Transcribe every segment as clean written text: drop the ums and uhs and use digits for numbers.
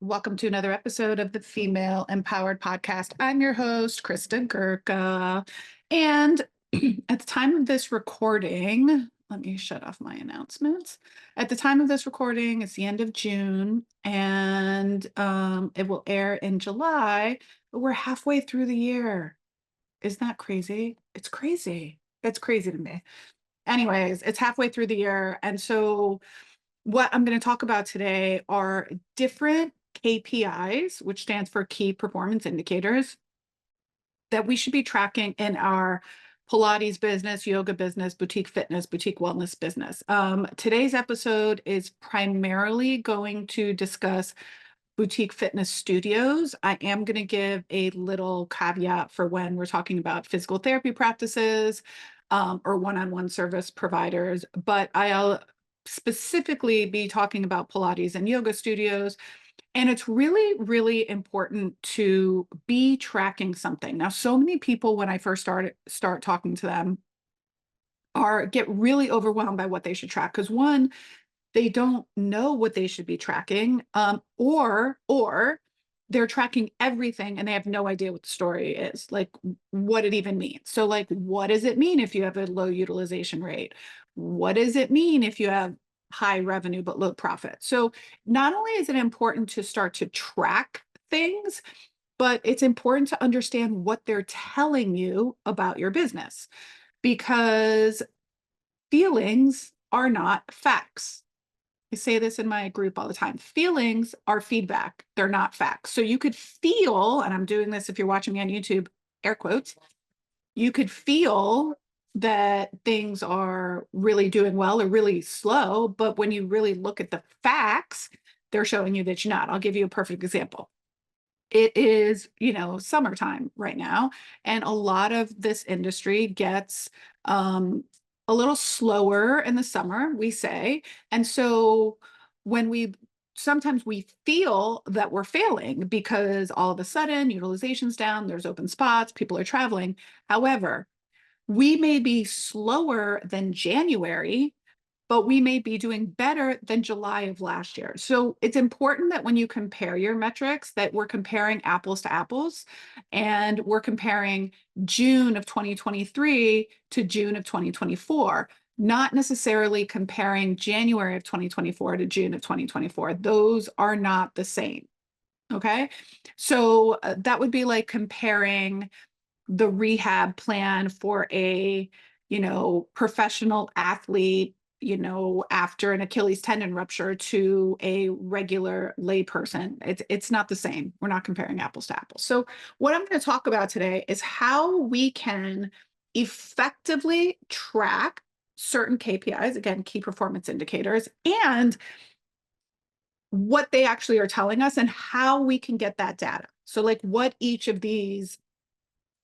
Welcome to another episode of the Female Empowered Podcast. I'm your host, Christa Gurka. And at the time of this recording, let me shut off my announcements. At the time of this recording, it's the end of June and it will air in July, but we're halfway through the year. Isn't that crazy? It's crazy. It's crazy to me. Anyways, it's halfway through the year. And so what I'm going to talk about today are different KPIs, which stands for key performance indicators, that we should be tracking in our Pilates business, yoga business, boutique fitness, boutique wellness business. Today's episode is primarily going to discuss boutique fitness studios. I am going to give a little caveat for when we're talking about physical therapy practices or one-on-one service providers, but I'll specifically be talking about Pilates and yoga studios. And it's really, really important to be tracking something. Now, so many people, when I first start talking to them, get really overwhelmed by what they should track. Because one, they don't know what they should be tracking, or they're tracking everything and they have no idea what the story is, like what it even means. So, like, what does it mean if you have a low utilization rate? What does it mean if you have high revenue but low profit? So, not only is it important to start to track things, but it's important to understand what they're telling you about your business because feelings are not facts. I say this in my group all the time. Feelings are feedback. They're not facts. So you could feel, and I'm doing this if you're watching me on YouTube, air quotes, you could feel that things are really doing well or really slow. But when you really look at the facts, they're showing you that you're not. I'll give you a perfect example. It is, summertime right now, and a lot of this industry gets a little slower in the summer, we say. And so when sometimes we feel that we're failing because all of a sudden utilization's down, there's open spots, people are traveling. However, we may be slower than January, but we may be doing better than July of last year. So it's important that when you compare your metrics, that we're comparing apples to apples, and we're comparing June of 2023 to June of 2024, not necessarily comparing January of 2024 to June of 2024. Those are not the same. Okay. So that would be like comparing the rehab plan for a, professional athlete, after an Achilles tendon rupture to a regular layperson. It's not the same. We're not comparing apples to apples. So what I'm going to talk about today is how we can effectively track certain KPIs, again, key performance indicators, and what they actually are telling us and how we can get that data. So like what each of these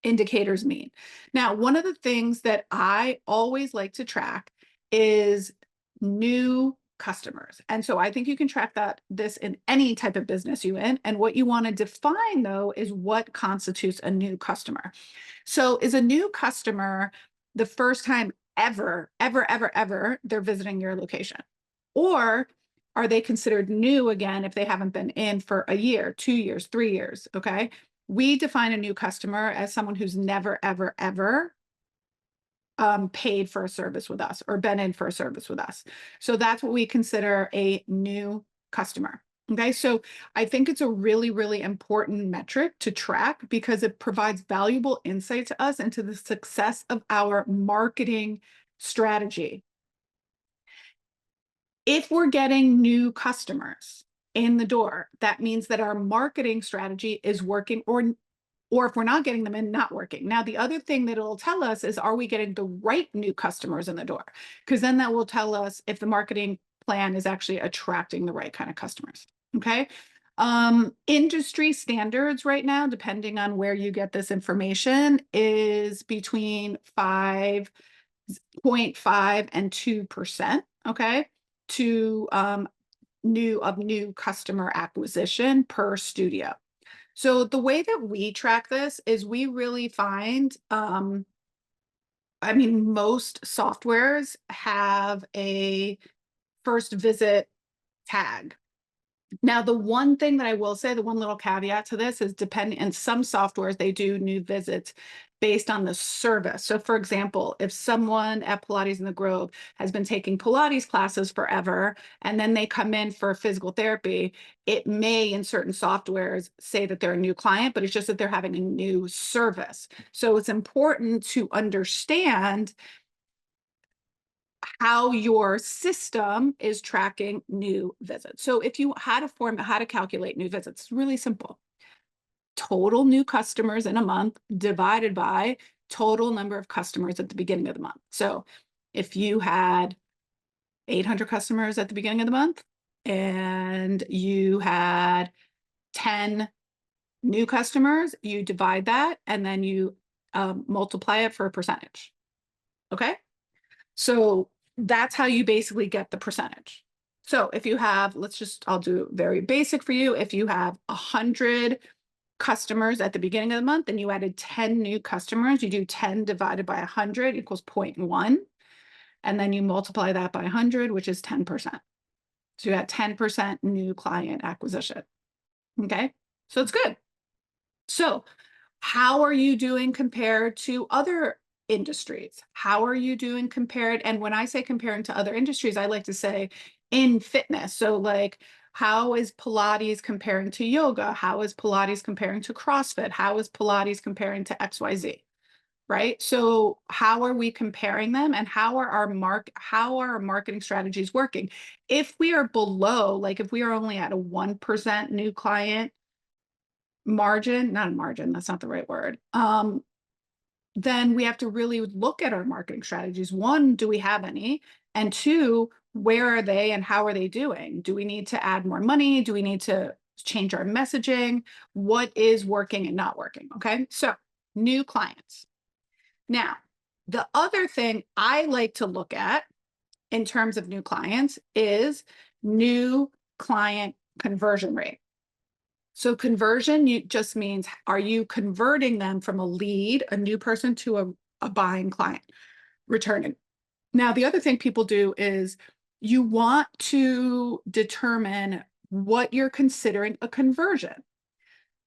indicators mean. Now, one of the things that I always like to track is new customers. And so I think you can track this in any type of business you in. And what you want to define though is what constitutes a new customer. So is a new customer the first time ever they're visiting your location? Or are they considered new again if they haven't been in for a year, 2 years, 3 years? Okay. We define a new customer as someone who's never, ever paid for a service with us or been in for a service with us. So that's what we consider a new customer. Okay, so I think it's a really, really important metric to track because it provides valuable insight to us into the success of our marketing strategy. If we're getting new customers in the door, that means that our marketing strategy is working, or if we're not getting them in, not working. Now, the other thing that it'll tell us is, are we getting the right new customers in the door? Because then that will tell us if the marketing plan is actually attracting the right kind of customers. Okay. Industry standards right now, depending on where you get this information, is between 5.5 and 2%. Okay. To new customer acquisition per studio. So the way that we track this is we really find, most softwares have a first visit tag. Now, the one thing that I will say, the one little caveat to this is depending, in some softwares, they do new visits based on the service. So for example, if someone at Pilates in the Grove has been taking Pilates classes forever, and then they come in for physical therapy, it may in certain softwares say that they're a new client, but it's just that they're having a new service. So it's important to understand how your system is tracking new visits. So if you had a form how to calculate new visits, it's really simple. Total new customers in a month divided by total number of customers at the beginning of the month. So if you had 800 customers at the beginning of the month and you had 10 new customers, you divide that and then you multiply it for a percentage. Okay. So that's how you basically get the percentage. So if you have, I'll do very basic for you. If you have 100 customers at the beginning of the month and you added 10 new customers, you do 10 divided by 100 equals 0.1. And then you multiply that by 100, which is 10%. So you got 10% new client acquisition. Okay, so it's good. So how are you doing compared to other industries? How are you doing compared? And when I say comparing to other industries, I like to say in fitness. So like, how is Pilates comparing to yoga? How is Pilates comparing to CrossFit? How is Pilates comparing to XYZ? Right? So how are we comparing them and how are our marketing strategies working? If we are below, like if we are only at a 1% new client margin, not a margin, that's not the right word. Then we have to really look at our marketing strategies. One, do we have any? And two, where are they and how are they doing? Do we need to add more money? Do we need to change our messaging? What is working and not working? Okay, so new clients. Now, the other thing I like to look at in terms of new clients is new client conversion rate. So conversion just means, are you converting them from a lead, a new person, to a buying client, returning? Now, the other thing people do is you want to determine what you're considering a conversion.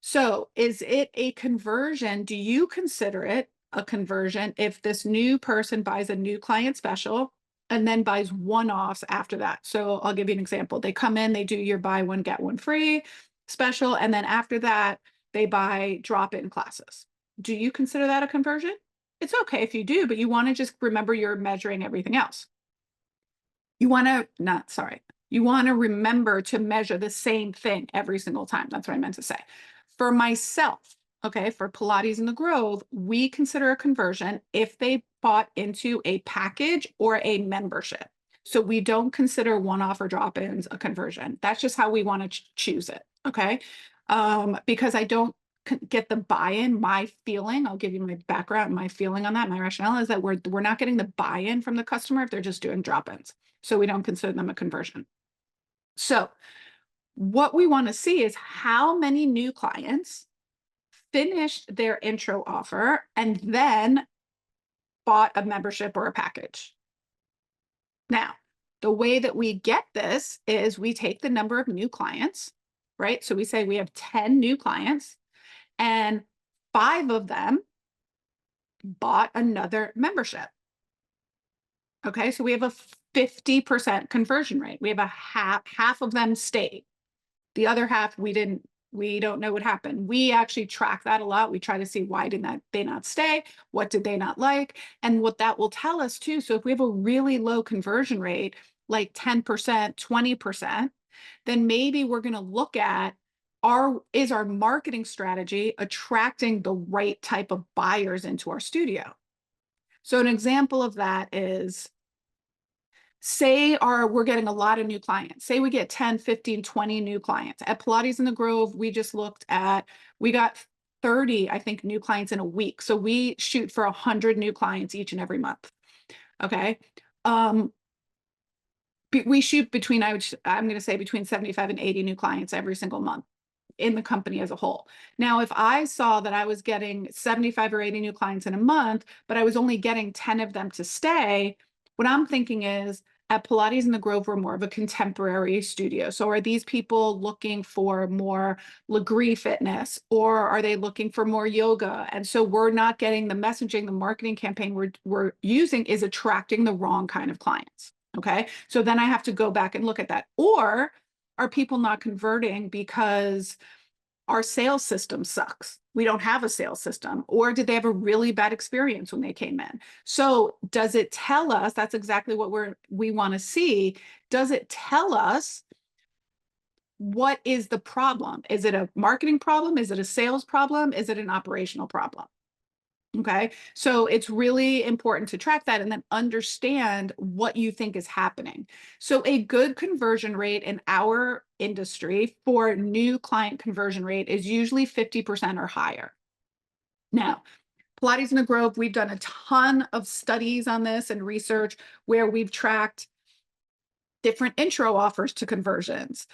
So is it a conversion? Do you consider it a conversion if this new person buys a new client special and then buys one-offs after that? So I'll give you an example. They come in, they do your buy one, get one free special, and then after that, they buy drop-in classes. Do you consider that a conversion? It's okay if you do, but you want to just remember you're measuring everything else. You want to remember to measure the same thing every single time. That's what I meant to say. For myself, okay, for Pilates in the Grove, we consider a conversion if they bought into a package or a membership. So we don't consider one-off or drop-ins a conversion. That's just how we want to choose it, okay? Because I don't get the buy-in, my feeling, I'll give you my background, my feeling on that, my rationale is that we're not getting the buy-in from the customer if they're just doing drop-ins. So we don't consider them a conversion. So what we want to see is how many new clients finished their intro offer and then bought a membership or a package. Now, the way that we get this is we take the number of new clients, right? So we say we have 10 new clients and 5 of them bought another membership. Okay, so we have a 50% conversion rate. We have a half of them stayed. The other half, we don't know what happened. We actually track that a lot. We try to see why did they not stay? What did they not like? And what that will tell us too. So if we have a really low conversion rate, like 10%, 20%, then maybe we're going to look at is our marketing strategy attracting the right type of buyers into our studio? So an example of that is, say we're getting a lot of new clients. Say we get 10, 15, 20 new clients. At Pilates in the Grove, we got 30, I think, new clients in a week. So we shoot for 100 new clients each and every month. Okay. We shoot between, I'm going to say between 75 and 80 new clients every single month in the company as a whole. Now, if I saw that I was getting 75 or 80 new clients in a month, but I was only getting 10 of them to stay, what I'm thinking is at Pilates in the Grove, we're more of a contemporary studio. So are these people looking for more Legree fitness, or are they looking for more yoga? And so we're not getting the messaging, the marketing campaign we're using is attracting the wrong kind of clients. Okay. So then I have to go back and look at that. Or are people not converting because our sales system sucks? We don't have a sales system. Or did they have a really bad experience when they came in? So does it tell us, that's exactly what we want to see. Does it tell us what is the problem? Is it a marketing problem? Is it a sales problem? Is it an operational problem? Okay. So it's really important to track that and then understand what you think is happening. So a good conversion rate in our industry for new client conversion rate is usually 50% or higher. Now, Pilates in the Grove, we've done a ton of studies on this and research where we've tracked different intro offers to conversions.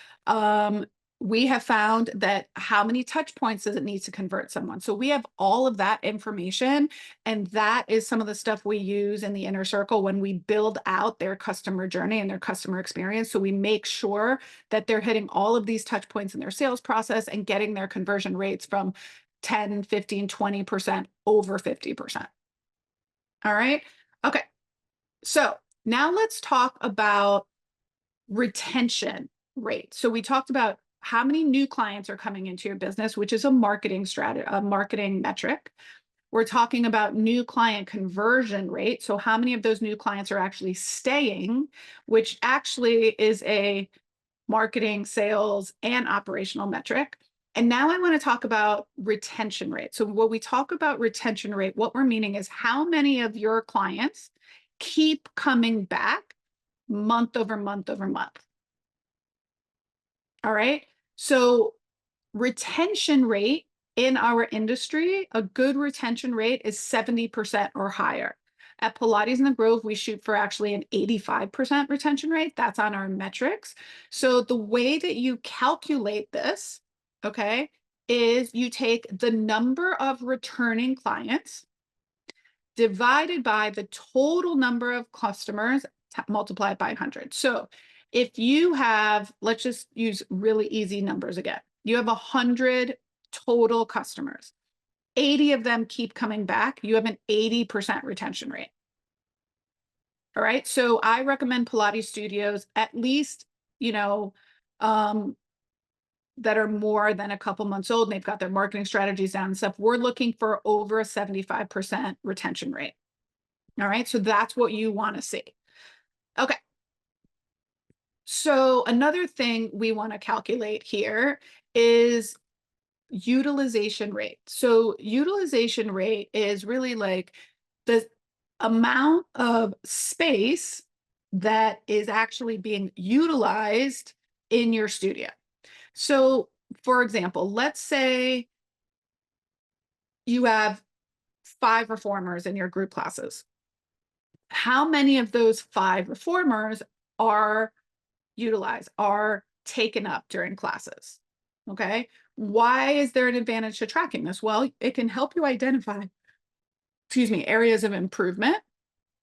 We have found that how many touch points does it need to convert someone? So we have all of that information, and that is some of the stuff we use in the inner circle when we build out their customer journey and their customer experience. So we make sure that they're hitting all of these touch points in their sales process and getting their conversion rates from 10, 15, 20% over 50%. All right. Okay. So now let's talk about retention rate. So we talked about how many new clients are coming into your business, which is a marketing strategy, a marketing metric. We're talking about new client conversion rate. So how many of those new clients are actually staying, which actually is a marketing, sales, and operational metric. And now I want to talk about retention rate. So when we talk about retention rate, what we're meaning is how many of your clients keep coming back month over month over month. All right. So retention rate in our industry, a good retention rate is 70% or higher. At Pilates in the Grove, we shoot for actually an 85% retention rate. That's on our metrics. So the way that you calculate this, okay, is you take the number of returning clients divided by the total number of customers multiplied by 100. So if you have, let's just use really easy numbers again. You have 100 total customers. 80 of them keep coming back. You have an 80% retention rate. All right. So I recommend Pilates studios at least, you know, that are more than a couple months old and they've got their marketing strategies down and stuff. We're looking for over a 75% retention rate. All right. So that's what you want to see. Okay. So another thing we want to calculate here is utilization rate. So utilization rate is really like the amount of space that is actually being utilized in your studio. So for example, let's say you have 5 reformers in your group classes. How many of those 5 reformers are utilized, are taken up during classes? Okay. Why is there an advantage to tracking this? Well, it can help you identify, areas of improvement.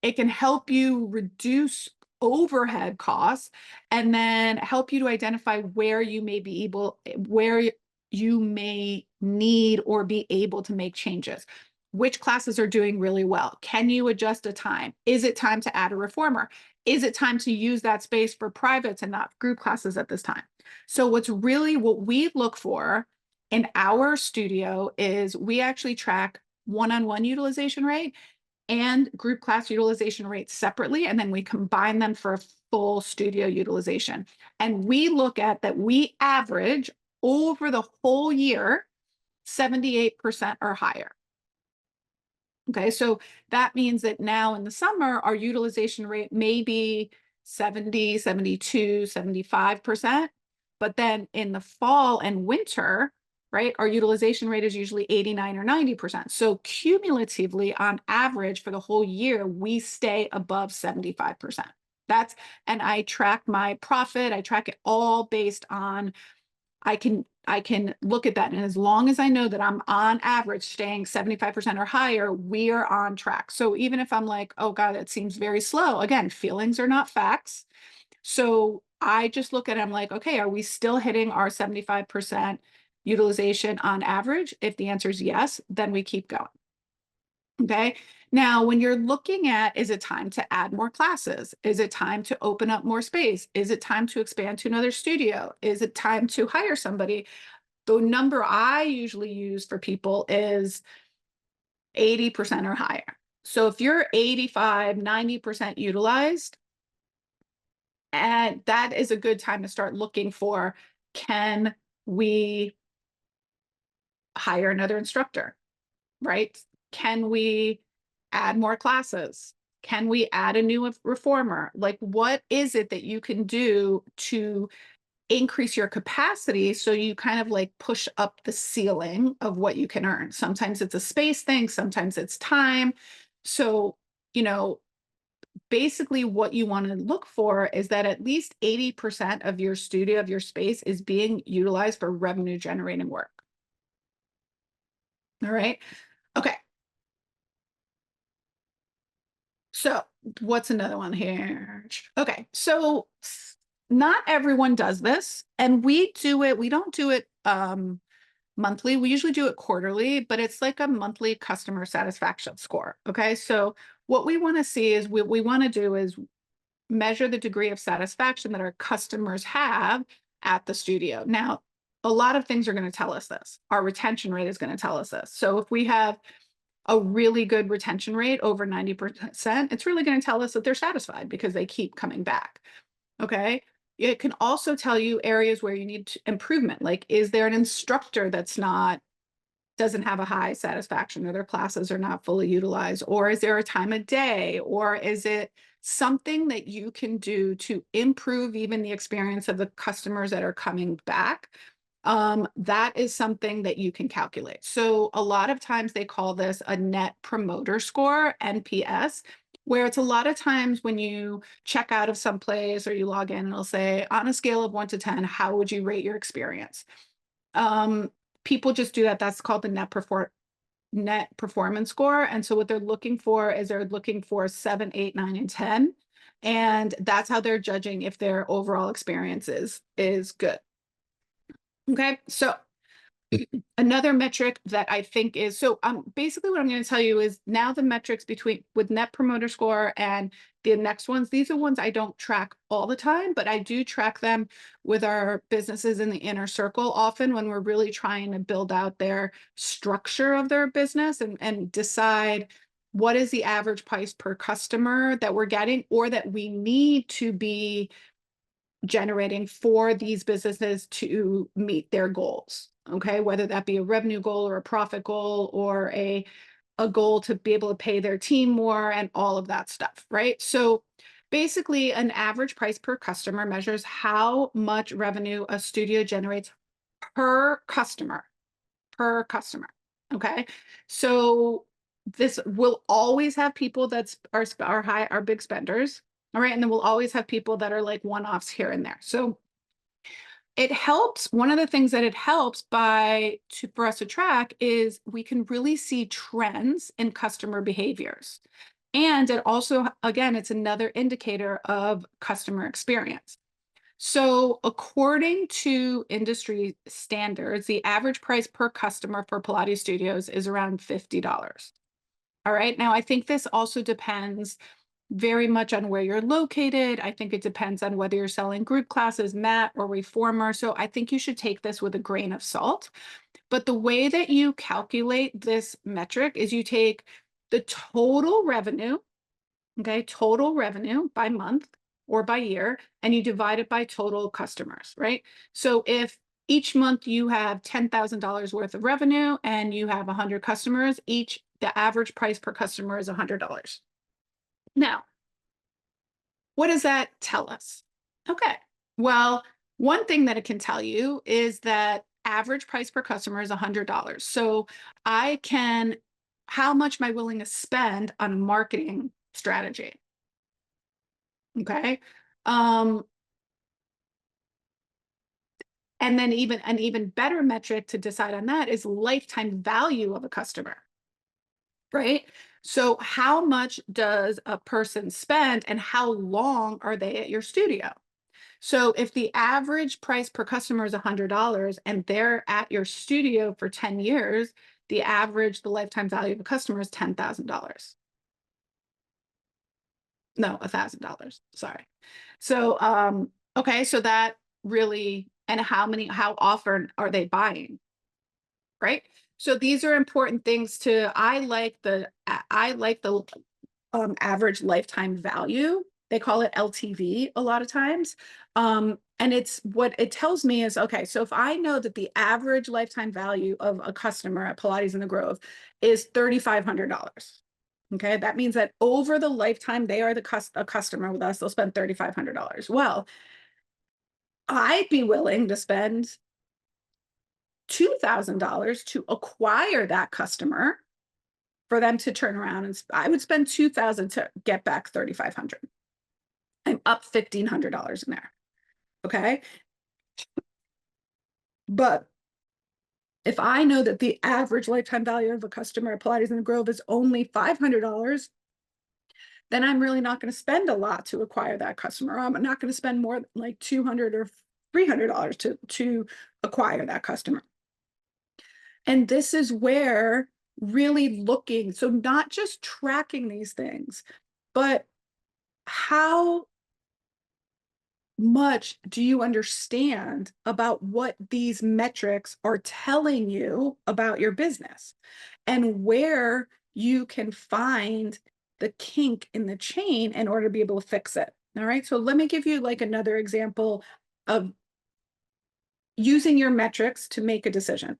It can help you reduce overhead costs and then help you to identify where you may be able, where you may need or be able to make changes. Which classes are doing really well? Can you adjust a time? Is it time to add a reformer? Is it time to use that space for privates and not group classes at this time? So what we look for in our studio is we actually track one-on-one utilization rate and group class utilization rates separately, and then we combine them for a full studio utilization. And we look at that we average over the whole year 78% or higher. Okay, so that means that now in the summer, our utilization rate may be 70, 72, 75%. But then in the fall and winter, right, our utilization rate is usually 89 or 90%. So cumulatively, on average for the whole year, we stay above 75%. And I track my profit. I track it all based on, I can I can look at that. And as long as I know that I'm on average staying 75% or higher, we are on track. So even if I'm like, oh God, it seems very slow, again, feelings are not facts. So I just look at it, I'm like, okay, are we still hitting our 75% utilization on average? If the answer is yes, then we keep going. Okay. Now, when you're looking at, is it time to add more classes? Is it time to open up more space? Is it time to expand to another studio? Is it time to hire somebody? The number I usually use for people is 80% or higher. So if you're 85, 90% utilized, and that is a good time to start looking for, can we hire another instructor, right? Can we add more classes? Can we add a new reformer? Like, what is it that you can do to increase your capacity so you kind of like push up the ceiling of what you can earn? Sometimes it's a space thing, sometimes it's time. So, you know, basically what you want to look for is that at least 80% of your studio, of your space, is being utilized for revenue generating work. All right. Okay. So what's another one here? Okay. So not everyone does this, and we do it. We don't do it monthly. We usually do it quarterly, but it's like a monthly customer satisfaction score. Okay. So what we want to see is what we want to do is measure the degree of satisfaction that our customers have at the studio. Now, a lot of things are going to tell us this. Our retention rate is going to tell us this. So if we have a really good retention rate over 90%, it's really going to tell us that they're satisfied because they keep coming back. Okay. It can also tell you areas where you need improvement. Like, is there an instructor that's doesn't have a high satisfaction, or their classes are not fully utilized? Or is there a time of day? Or is it something that you can do to improve even the experience of the customers that are coming back? That is something that you can calculate. So a lot of times they call this a net promoter score, NPS, where it's a lot of times when you check out of some place or you log in, it'll say, on a scale of 1 to 10, how would you rate your experience? People just do that. That's called the net performance score. And so what they're looking for is they're looking for 7, 8, 9, and 10. And that's how they're judging if their overall experience is good. Okay. So another metric that I think is, so basically what I'm going to tell you is now the metrics with net promoter score and the next ones, these are ones I don't track all the time, but I do track them with our businesses in the inner circle often when we're really trying to build out their structure of their business and decide what is the average price per customer that we're getting or that we need to be generating for these businesses to meet their goals. Okay, whether that be a revenue goal or a profit goal or a goal to be able to pay their team more and all of that stuff, right? So basically an average price per customer measures how much revenue a studio generates per customer, per customer. Okay, so this will always have people that's are big spenders. All right, and then we'll always have people that are like one-offs here and there. So it helps. One of the things that it helps for us to track is we can really see trends in customer behaviors. And it also, again, it's another indicator of customer experience. So according to industry standards, the average price per customer for Pilates studios is around $50. All right. Now, I think this also depends very much on where you're located. I think it depends on whether you're selling group classes, mat, or reformer. So I think you should take this with a grain of salt. But the way that you calculate this metric is you take the total revenue, okay, total revenue by month or by year, and you divide it by total customers, right? So if each month you have $10,000 worth of revenue and you have 100 customers, the average price per customer is $100. Now, what does that tell us? Okay, well, one thing that it can tell you is that average price per customer is $100. So how much am I willing to spend on marketing strategy? Okay. Um, And then even an even better metric to decide on that is lifetime value of a customer, right? So how much does a person spend and how long are they at your studio? So if the average price per customer is $100 and they're at your studio for 10 years, the lifetime value of a customer is $10,000. No, $1,000. Sorry. So, okay, so that really, and how often are they buying? Right. So these are important things I like the average lifetime value. They call it LTV a lot of times. And it's what it tells me is, okay, so if I know that the average lifetime value of a customer at Pilates in the Grove is $3,500. Okay, that means that over the lifetime they are a customer with us, they'll spend $3,500. Well, I'd be willing to spend $2,000 to acquire that customer for them to turn around, and I would spend $2,000 to get back $3,500. I'm up $1,500 in there. Okay. But if I know that the average lifetime value of a customer at Pilates in the Grove is only $500, then I'm really not going to spend a lot to acquire that customer. I'm not going to spend more like $200 or $300 to acquire that customer. And this is where really looking, so not just tracking these things, but how much do you understand about what these metrics are telling you about your business and where you can find the kink in the chain in order to be able to fix it? All right. So let me give you like another example of using your metrics to make a decision.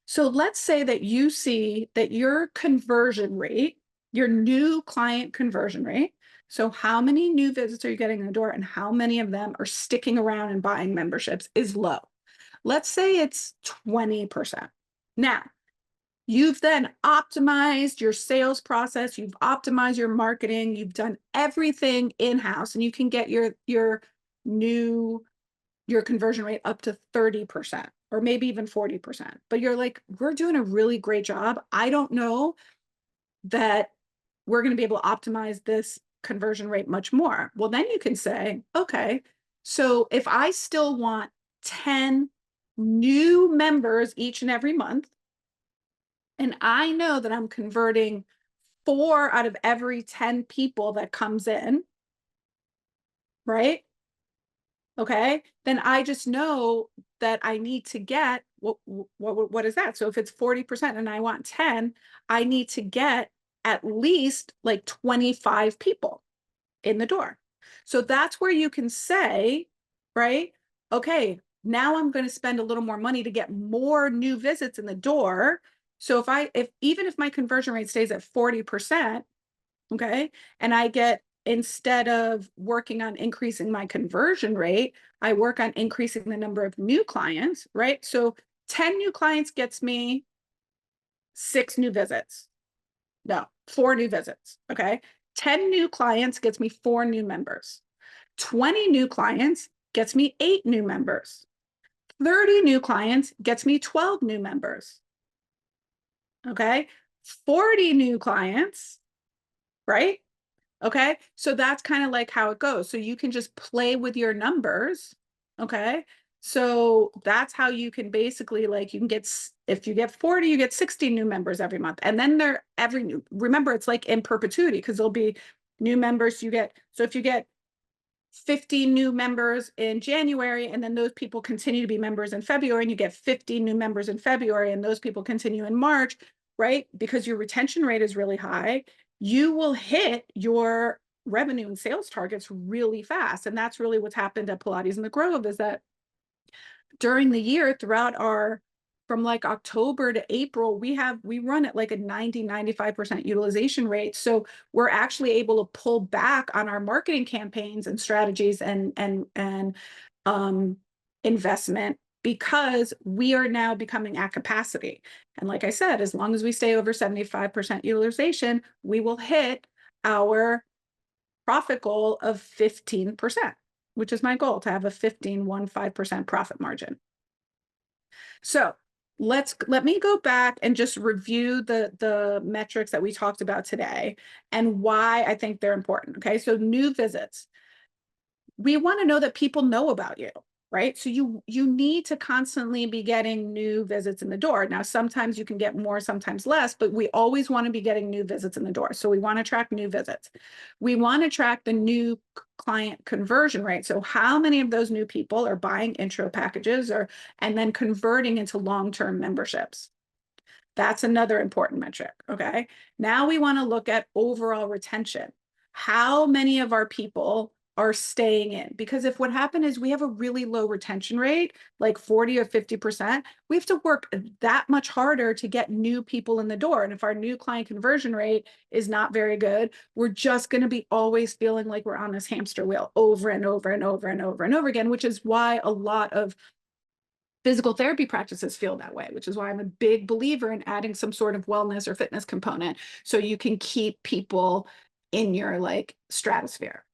So let's say that you see that your conversion rate, your new client conversion rate, so how many new visits are you getting in the door and how many of them are sticking around and buying memberships is low. Let's say it's 20%. Now, you've then optimized your sales process, you've optimized your marketing, you've done everything in-house, and you can get your conversion rate up to 30% or maybe even 40%. But you're like, we're doing a really great job. I don't know that we're going to be able to optimize this conversion rate much more. Well, then you can say, okay, so if I still want 10 new members each and every month, and I know that I'm converting 4 out of every 10 people that comes in, right? Okay, then I just know that I need to get what is that? So if it's 40% and I want 10, I need to get at least like 25 people in the door. So that's where you can say, right? Okay, now I'm going to spend a little more money to get more new visits in the door. So if even if my conversion rate stays at 40%, okay, and I get, instead of working on increasing my conversion rate, I work on increasing the number of new clients, right? So 10 new clients gets me 6 new visits. No, 4 new visits. Okay. 10 new clients gets me 4 new members. 20 new clients gets me 8 new members. 30 new clients gets me 12 new members. Okay. 40 new clients, right? Okay. So that's kind of like how it goes. So you can just play with your numbers. Okay. So that's how you can basically, like, you can get, if you get 40, you get 60 new members every month. And then remember, it's like in perpetuity because there'll be new members so if you get 50 new members in January, and then those people continue to be members in February, and you get 50 new members in February, and those people continue in March, right? Because your retention rate is really high, you will hit your revenue and sales targets really fast. And that's really what's happened at Pilates in the Grove, is that during the year, from like October to April, we run at like a 95% utilization rate. So we're actually able to pull back on our marketing campaigns and strategies and investment, because we are now becoming at capacity. And like I said, as long as we stay over 75% utilization, we will hit our profit goal of 15%. which is my goal, to have a 15% profit margin. So let me go back and just review the metrics that we talked about today and why I think they're important. Okay, so new visits. We want to know that people know about you, right? So you need to constantly be getting new visits in the door. Now, sometimes you can get more, sometimes less, but we always want to be getting new visits in the door. So we want to track new visits. We want to track the new client conversion rate. So how many of those new people are buying intro packages and then converting into long-term memberships? That's another important metric. Okay. Now we want to look at overall retention. How many of our people are staying in? Because if what happened is we have a really low retention rate, like 40 or 50%, we have to work that much harder to get new people in the door. And if our new client conversion rate is not very good, we're just going to be always feeling like we're on this hamster wheel over and over and over and over and over again, which is why a lot of physical therapy practices feel that way, which is why I'm a big believer in adding some sort of wellness or fitness component so you can keep people in your like stratosphere.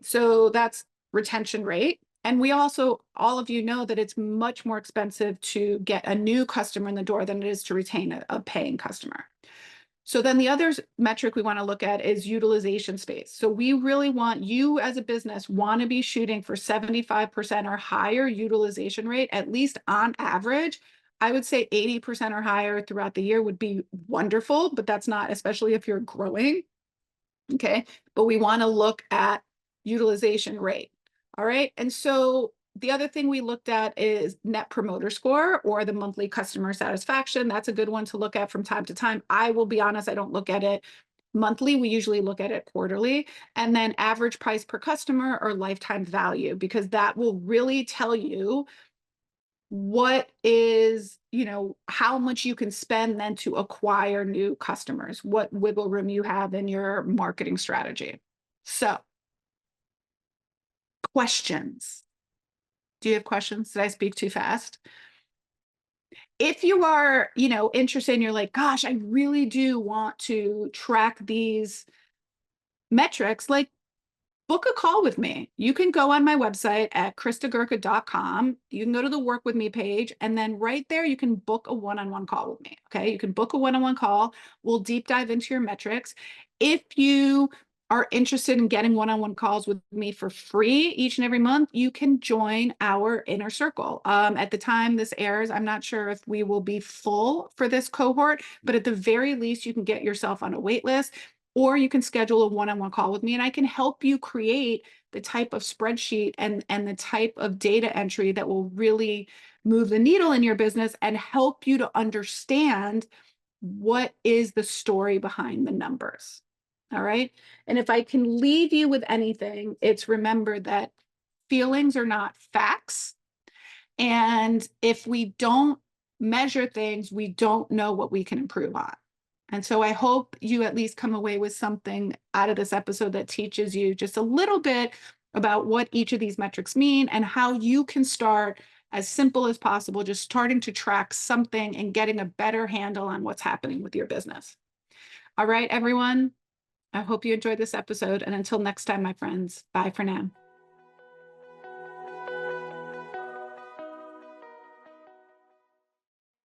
So that's retention rate. And we also, all of you know that it's much more expensive to get a new customer in the door than it is to retain a paying customer. So then the other metric we want to look at is utilization space. So we really want you as a business want to be shooting for 75% or higher utilization rate, at least on average. I would say 80% or higher throughout the year would be wonderful, but that's not, especially if you're growing. Okay. But we want to look at utilization rate. All right. And so the other thing we looked at is net promoter score or the monthly customer satisfaction. That's a good one to look at from time to time. I will be honest, I don't look at it monthly. We usually look at it quarterly. And then average price per customer or lifetime value, because that will really tell you what is, how much you can spend then to acquire new customers, what wiggle room you have in your marketing strategy. So, questions. Do you have questions? Did I speak too fast? If you are, interested and you're like, gosh, I really do want to track these metrics, like book a call with me. You can go on my website at christagurka.com. You can go to the work with me page, and then right there, you can book a one-on-one call with me. Okay. You can book a one-on-one call. We'll deep dive into your metrics. If you are interested in getting one-on-one calls with me for free each and every month, you can join our inner circle. At the time this airs, I'm not sure if we will be full for this cohort, but at the very least, you can get yourself on a wait list, or you can schedule a one-on-one call with me and I can help you create the type of spreadsheet and the type of data entry that will really move the needle in your business and help you to understand what is the story behind the numbers. All right. And if I can leave you with anything, it's remember that feelings are not facts. And if we don't measure things, we don't know what we can improve on. And so I hope you at least come away with something out of this episode that teaches you just a little bit about what each of these metrics mean and how you can start as simple as possible, just starting to track something and getting a better handle on what's happening with your business. All right, everyone. I hope you enjoyed this episode. And until next time, my friends, bye for now.